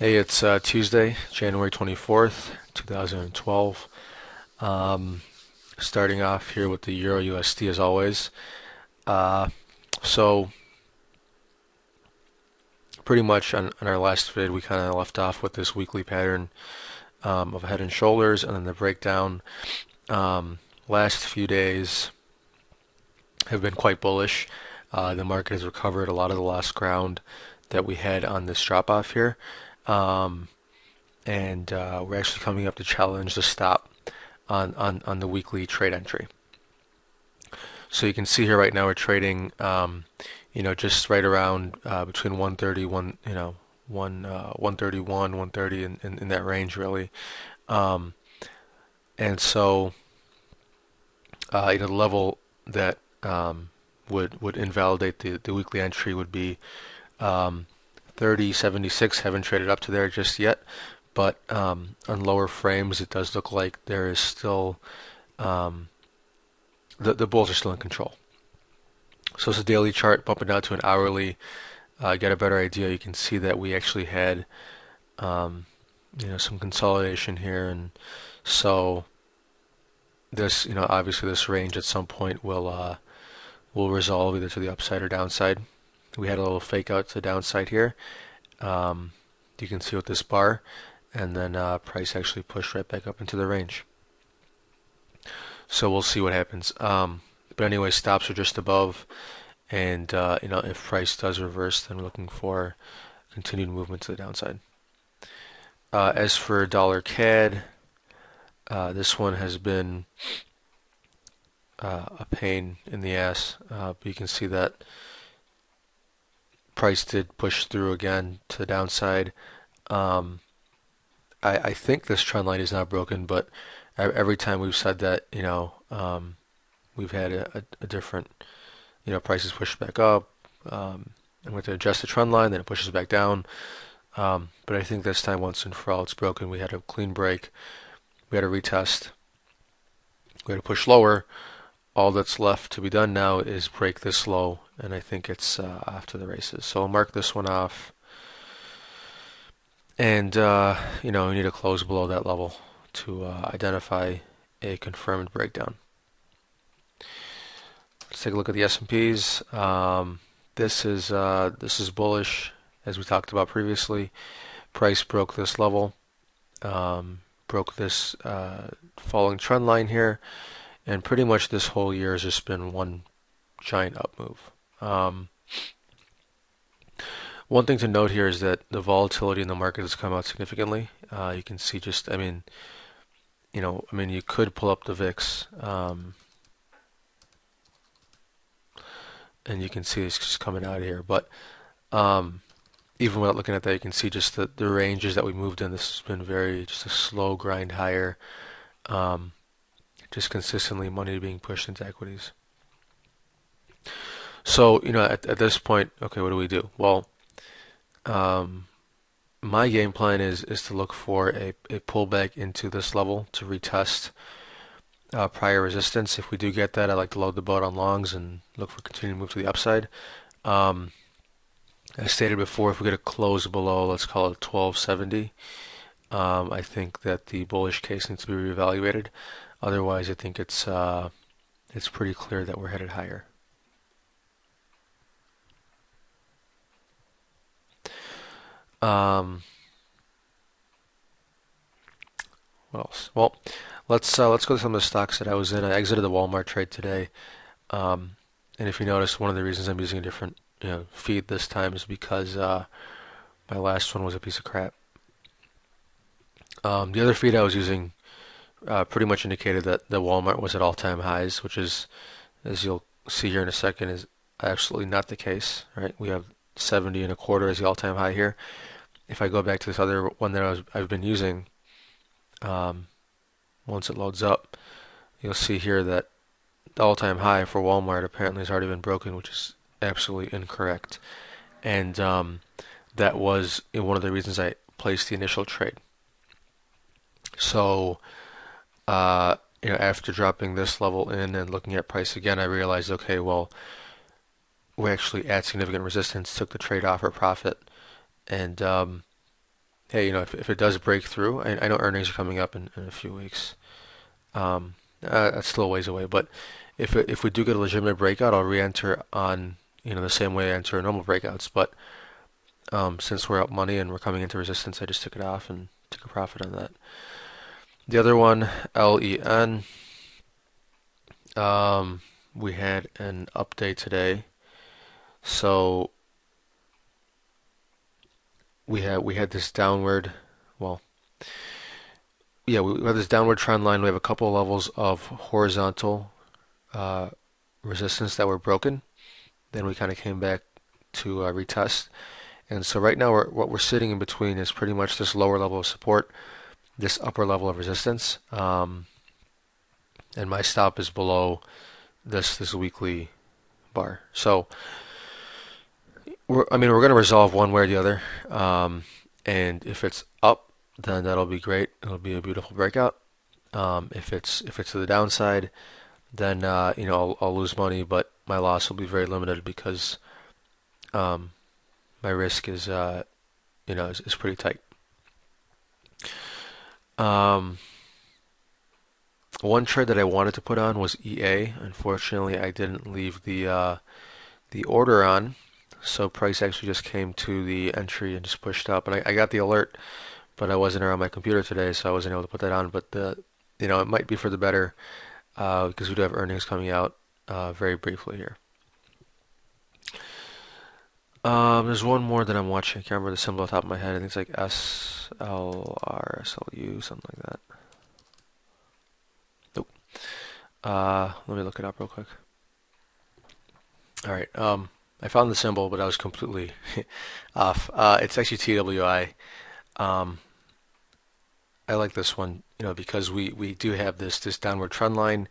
Hey, it's Tuesday, January 24th, 2012. Um, Starting off here with the Euro USD as always. Uh, so, pretty much on our last vid, we kind of left off with this weekly pattern of head and shoulders and then the breakdown. Um, Last few days have been quite bullish. The market has recovered a lot of the lost ground that we had on this drop off here. Um, and we're actually coming up to challenge the stop on the weekly trade entry. So you can see here right now we're trading, just right around between 130, 131, 130 in that range really. Um, and so, the level that would invalidate the weekly entry would be um, 30.76. Haven't traded up to there just yet, but on lower frames, it does look like there is still um, the bulls are still in control. So it's a daily chart bumping down to an hourly. Get a better idea. You can see that we actually had um, some consolidation here, and so this obviously this range at some point will resolve either to the upside or downside. We had a little fake out to the downside here. Um, you can see with this bar, and then price actually pushed right back up into the range. So we'll see what happens. But anyway, stops are just above. And if price does reverse, then we're looking for continued movement to the downside. As for dollar CAD, this one has been a pain in the ass. But you can see that price did push through again to the downside. Um, I think this trend line is now broken, but every time we've said that, we've had a different, prices push back up. I'm going to adjust the trend line, then it pushes back down. But I think this time, once and for all, it's broken. We had a clean break. We had a retest. We had to push lower. All that's left to be done now is break this low, and I think it's off to the races. So I'll mark this one off. And, we need to close below that level to identify a confirmed breakdown. Let's take a look at the S&Ps. This is bullish, as we talked about previously. Price broke this level, broke this falling trend line here, and pretty much this whole year has just been one giant up move. One thing to note here is that the volatility in the market has come out significantly. You can see you could pull up the VIX, and you can see it's just coming out of here. But even without looking at that, you can see just the ranges that we moved in. This has been just a slow grind higher, just consistently money being pushed into equities. So, at this point, okay, what do we do? Well, my game plan is to look for a pullback into this level to retest prior resistance. If we do get that, I like to load the boat on longs and look for continued move to the upside. As stated before, if we get a close below, let's call it 1270, I think that the bullish case needs to be reevaluated. Otherwise, I think it's pretty clear that we're headed higher. What else? Well, let's go to some of the stocks that I was in. I exited the Walmart trade today, and if you notice, one of the reasons I'm using a different feed this time is because my last one was a piece of crap. The other feed I was using pretty much indicated that the Walmart was at all-time highs, which is, as you'll see here in a second, is absolutely not the case. Right? We have 70 and a quarter as the all-time high here. If I go back to this other one that I've been using, once it loads up, you'll see here that the all-time high for Walmart apparently has already been broken, which is absolutely incorrect. And that was one of the reasons I placed the initial trade. So, after dropping this level in and looking at price again, I realized, okay, well, we're actually at significant resistance, took the trade off for profit, and hey, if it does break through, I know earnings are coming up in a few weeks. That's still a ways away, but if we do get a legitimate breakout, I'll re-enter on the same way I enter normal breakouts. But since we're out money and we're coming into resistance, I just took it off and took a profit on that. The other one, LEN, we had an update today. So we had this downward, well, yeah, we have this downward trend line. We have a couple of levels of horizontal uh, resistance that were broken. Then we kind of came back to retest. And so right now, what we're sitting in between is pretty much this lower level of support, this upper level of resistance, and my stop is below this weekly bar. So we're going to resolve one way or the other. And if it's up, then that'll be great. It'll be a beautiful breakout. If it's to the downside, then I'll lose money, but my loss will be very limited because um, my risk is pretty tight. Um, One trade that I wanted to put on was EA. Unfortunately, I didn't leave the order on, so price actually just came to the entry and just pushed up. And I got the alert, but I wasn't around my computer today, so I wasn't able to put that on. But it might be for the better because we do have earnings coming out very briefly here. There's one more that I'm watching. I can't remember the symbol off the top of my head. I think it's like SLR, SLU, something like that. Nope. Let me look it up real quick. All right. I found the symbol, but I was completely off. It's actually TWI. Um, I like this one, because we do have this downward trend line.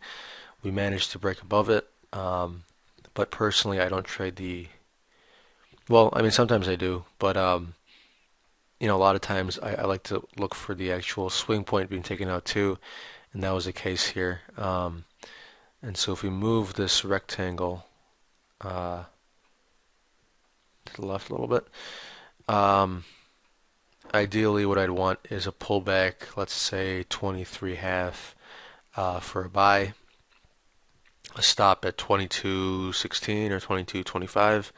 We managed to break above it. But personally, I don't trade the. Well, I mean, sometimes I do, but a lot of times I like to look for the actual swing point being taken out too, and that was the case here. And so if we move this rectangle uh, to the left a little bit, um, ideally what I'd want is a pullback, let's say 23.5 for a buy, a stop at 22.16 or 22.25.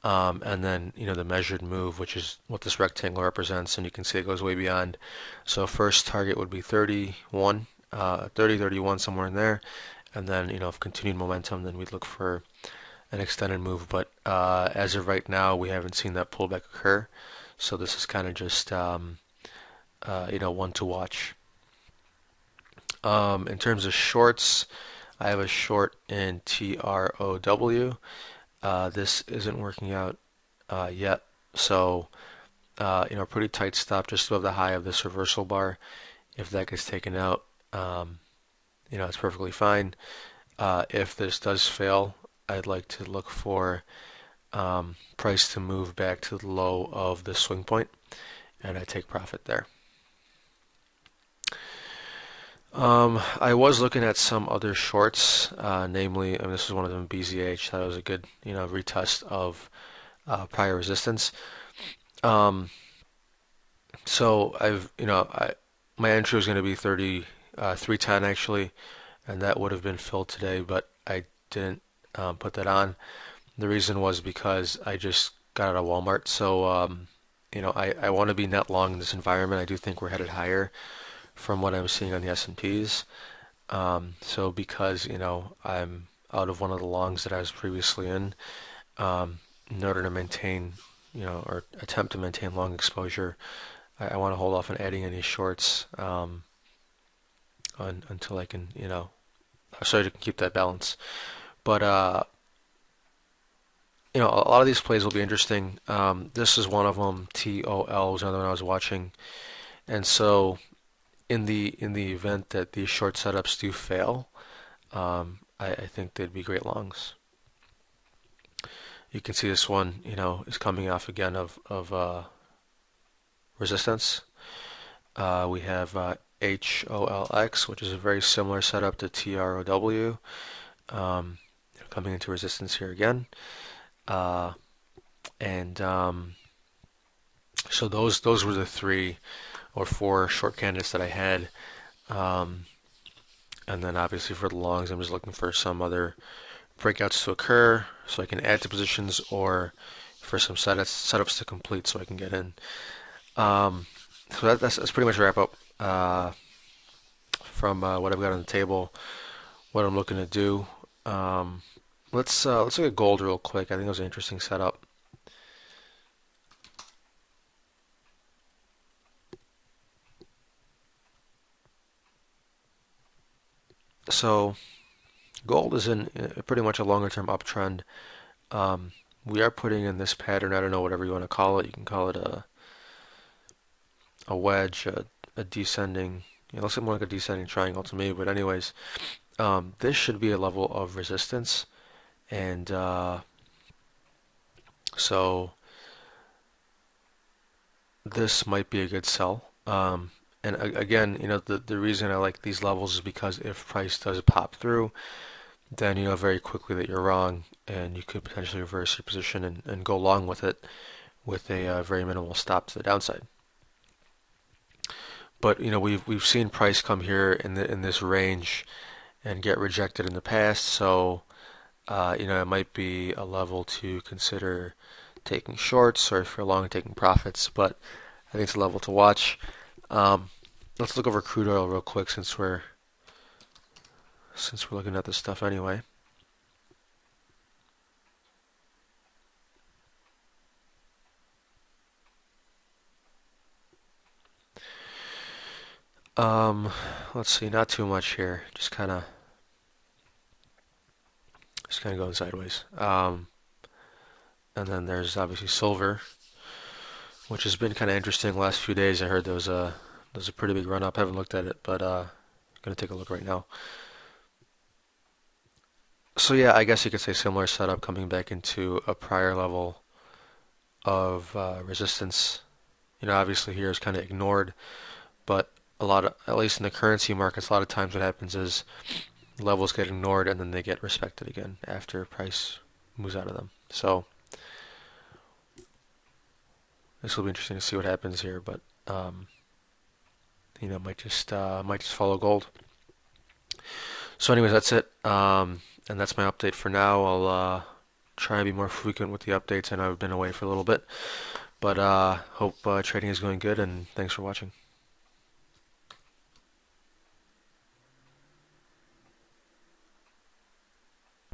And then the measured move, which is what this rectangle represents, and you can see it goes way beyond. So first target would be 31, 30, 31, somewhere in there, and then if continued momentum, then we'd look for an extended move. But as of right now, we haven't seen that pullback occur, so this is kind of just one to watch. In terms of shorts, I have a short in TROW. This isn't working out yet, so pretty tight stop just above the high of this reversal bar. If that gets taken out, it's perfectly fine. If this does fail, I'd like to look for price to move back to the low of the swing point, and I take profit there. I was looking at some other shorts, namely, this is one of them, BZH. That was a good, retest of prior resistance. Um, so my entry was going to be 310 actually, and that would have been filled today, but I didn't put that on. The reason was because I just got out of Walmart, so I want to be net long in this environment. I do think we're headed higher from what I'm seeing on the S&Ps. So because I'm out of one of the longs that I was previously in order to maintain or attempt to maintain long exposure, I want to hold off on adding any shorts until I can so I can keep that balance. But a lot of these plays will be interesting. This is one of them. TOL was another one I was watching, and so in the event that these short setups do fail, I think they'd be great longs. You can see this one, is coming off again of resistance. We have HOLX, which is a very similar setup to TROW, coming into resistance here again. And So those were the three or four short candidates that I had. Um, and then obviously for the longs, I'm just looking for some other breakouts to occur so I can add to positions, or for some setups to complete so I can get in. Um, so that's pretty much a wrap up from what I've got on the table, what I'm looking to do. Um, let's look at gold real quick. I think it was an interesting setup. So gold is in pretty much a longer term uptrend. Um, we are putting in this pattern. I don't know, whatever you want to call it. You can call it a wedge, a descending. It looks more like a descending triangle to me. But anyways, this should be a level of resistance, and so this might be a good sell. And again, the reason I like these levels is because if price does pop through, then you know very quickly that you're wrong, and you could potentially reverse your position and go along with it with a very minimal stop to the downside. But we've seen price come here in this range and get rejected in the past, so it might be a level to consider taking shorts, or if you're long, taking profits. But I think it's a level to watch. Um, let's look over crude oil real quick since we're looking at this stuff anyway. Um, let's see, not too much here. Just kind of going sideways. And then there's obviously silver, which has been kind of interesting the last few days. I heard there was a pretty big run up. I haven't looked at it, but gonna take a look right now. So yeah, I guess you could say similar setup, coming back into a prior level of resistance. Obviously here is kind of ignored, but at least in the currency markets, a lot of times what happens is levels get ignored and then they get respected again after price moves out of them. So this will be interesting to see what happens here, but might just follow gold. So anyways, that's it. And that's my update for now. I'll try and be more frequent with the updates. I know I've been away for a little bit, but hope trading is going good, and thanks for watching.